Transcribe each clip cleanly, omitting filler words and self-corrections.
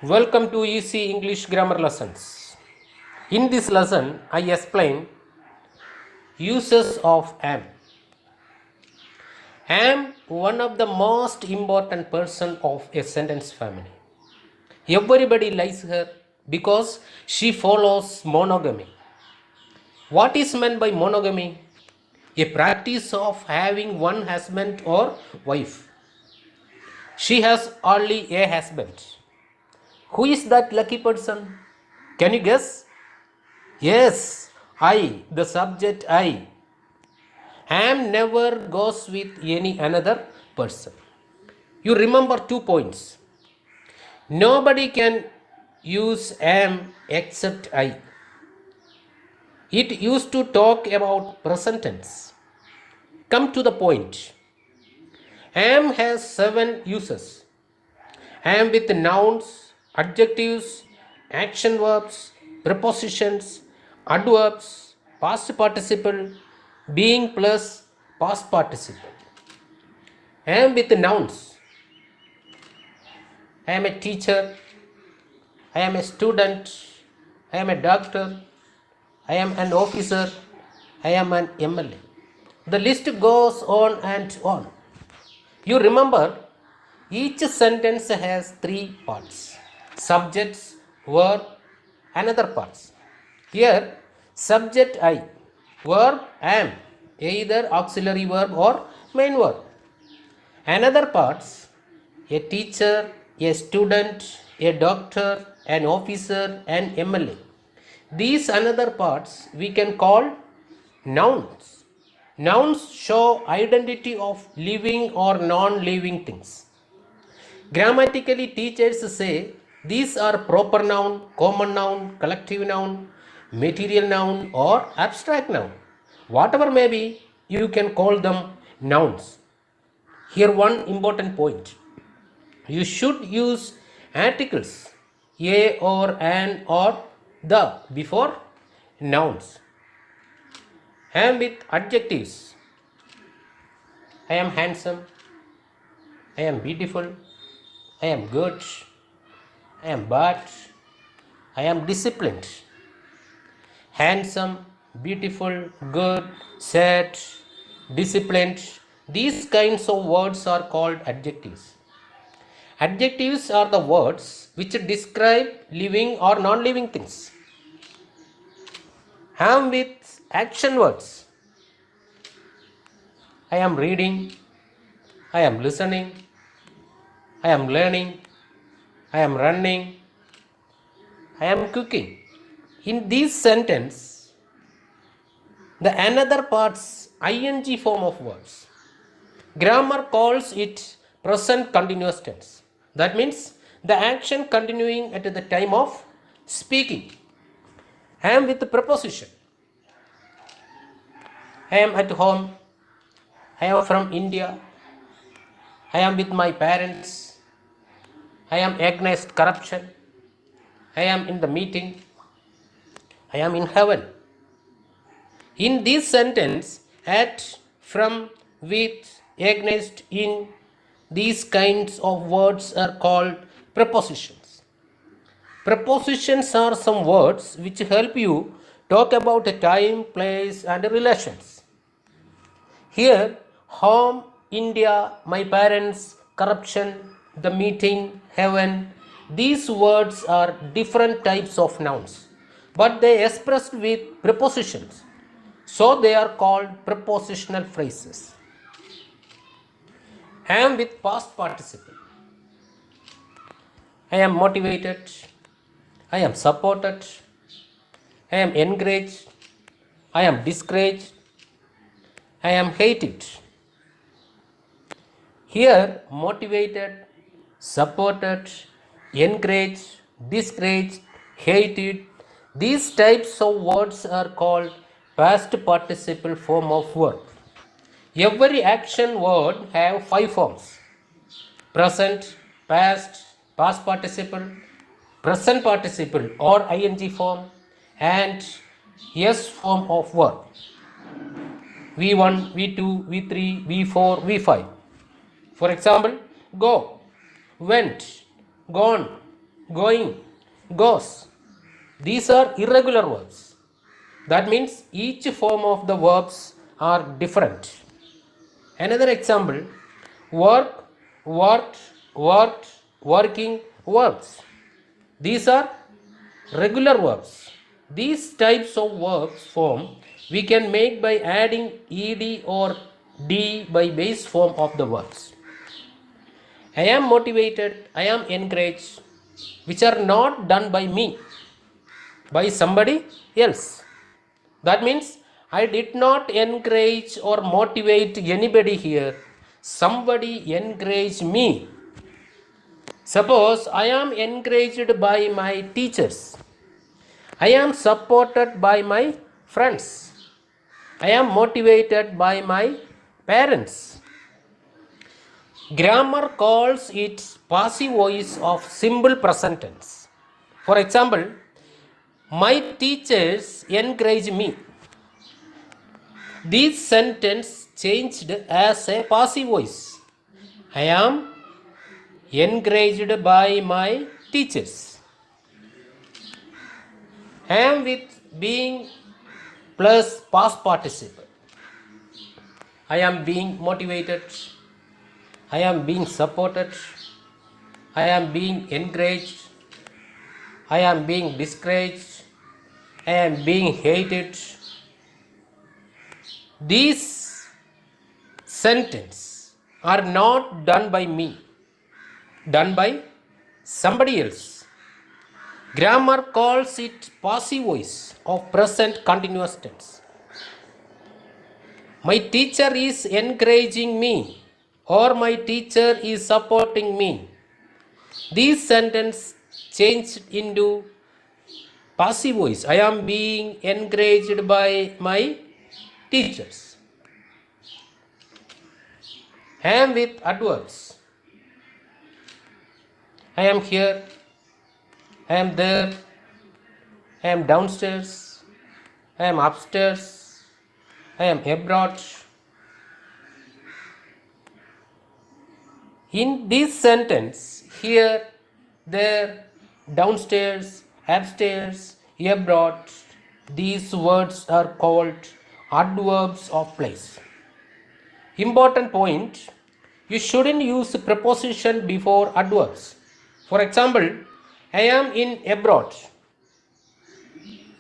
Welcome to Easy English Grammar Lessons. In this lesson, I explain uses of am. Am one of the most important person of a sentence family. Everybody likes her because she follows monogamy. What is meant by monogamy? A practice of having one husband or wife. She has only a husband. Who is that lucky person? Can you guess? Yes, I, the subject I. Am never goes with any another person. You remember 2 points. Nobody can use am except I. It used to talk about present tense. Come to the point. Am has 7 uses. Am with nouns, adjectives, action verbs, prepositions, adverbs, past participle, being plus past participle. Am with nouns. I am a teacher. I am a student. I am a doctor. I am an officer. I am an MLA. The list goes on and on. You remember, each sentence has 3 parts. Subjects, verb, another parts. Here, subject I, verb am, either auxiliary verb or main verb. Another parts, a teacher, a student, a doctor, an officer, an MLA. These another parts we can call nouns. Nouns show identity of living or non-living things. Grammatically, teachers say these are proper noun, common noun, collective noun, material noun or abstract noun. Whatever may be, you can call them nouns. Here one important point. You should use articles a or an or the before nouns. Am with adjectives. I am handsome. I am beautiful. I am good. I am bad. I am disciplined. Handsome, beautiful, good, sad, disciplined. These kinds of words are called adjectives. Adjectives are the words which describe living or non-living things. Am with action words. I am reading. I am listening. I am learning. I am running. I am cooking. In this sentence, the another parts ing form of words. Grammar calls it present continuous tense. That means the action continuing at the time of speaking. I am with the preposition. I am at home. I am from India. I am with my parents. I am against corruption. I am in the meeting. I am in heaven. In this sentence, at, from, with, against, in, these kinds of words are called prepositions. Prepositions are some words which help you talk about a time, place, and relations. Here, home, India, my parents, corruption, the meeting, heaven, these words are different types of nouns, but they expressed with prepositions. So they are called prepositional phrases. Am with past participle. I am motivated. I am supported. I am encouraged. I am discouraged. I am hated. Here, motivated, supported, encouraged, discouraged, hated, these types of words are called past participle form of verb. Every action word have 5 forms: present, past, past participle, present participle or ing form, and s form of verb. V1, V2, V3, V4, V5. For example, go, went, gone, going, goes. These are irregular verbs. That means each form of the verbs are different. Another example, work, worked, worked, working verbs. These are regular verbs. These types of verbs form we can make by adding ed or d by base form of the verbs. I am motivated, I am encouraged, which are not done by me, by somebody else. That means I did not encourage or motivate anybody here. Somebody encouraged me. Suppose I am encouraged by my teachers. I am supported by my friends. I am motivated by my parents. Grammar calls it passive voice of simple present tense. For example, my teachers encourage me. This sentence changed as a passive voice. I am encouraged by my teachers. I am with being plus past participle. I am being motivated. I am being supported. I am being encouraged. I am being discouraged. I am being hated. These sentences are not done by me, done by somebody else. Grammar calls it passive voice of present continuous tense. My teacher is encouraging me, or my teacher is supporting me. This sentence changed into passive voice. I am being encouraged by my teachers. I am with adverbs. I am here. I am there. I am downstairs. I am upstairs. I am abroad. In this sentence, here, there, downstairs, upstairs, abroad, these words are called adverbs of place. Important point, you shouldn't use preposition before adverbs. For example, I am in abroad.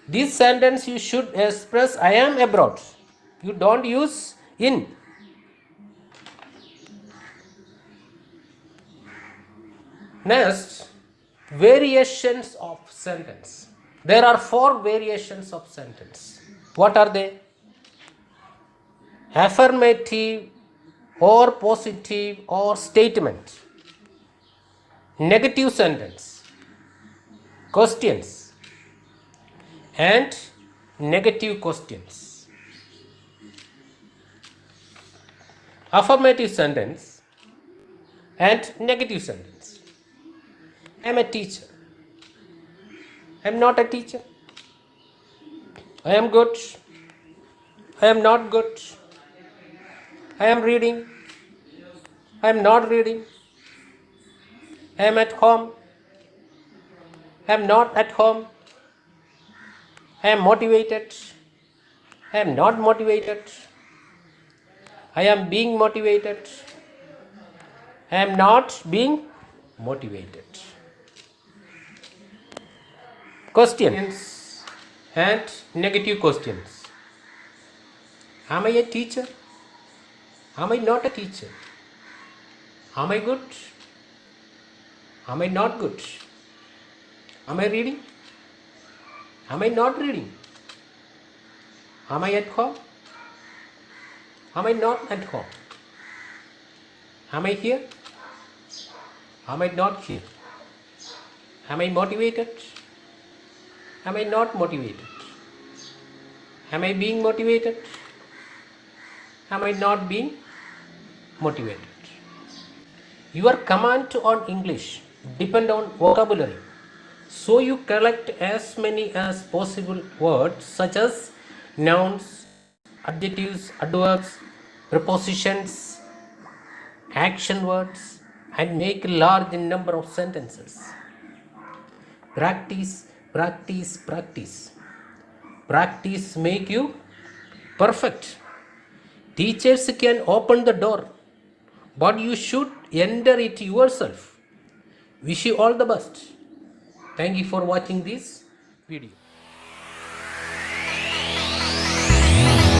This sentence you should express I am abroad. You don't use in. Next, variations of sentence. There are 4 variations of sentence. What are they? Affirmative or positive or statement. Negative sentence. Questions and negative questions. Affirmative sentence and negative sentence. I am a teacher. I am not a teacher. I am good. I am not good. I am reading. I am not reading. I am at home. I am not at home. I am motivated. I am not motivated. I am being motivated. I am not being motivated. Questions and negative questions. Am I a teacher? Am I not a teacher? Am I good? Am I not good? Am I reading? Am I not reading? Am I at home? Am I not at home? Am I here? Am I not here? Am I motivated? Am I not motivated? Am I being motivated? Am I not being motivated? Your command on English depend on vocabulary. So you collect as many as possible words such as nouns, adjectives, adverbs, prepositions, action words, and make a large number of sentences. Practice, practice, practice. Practice make you perfect. Teachers can open the door, but you should enter it yourself. Wish you all the best. Thank you for watching this video.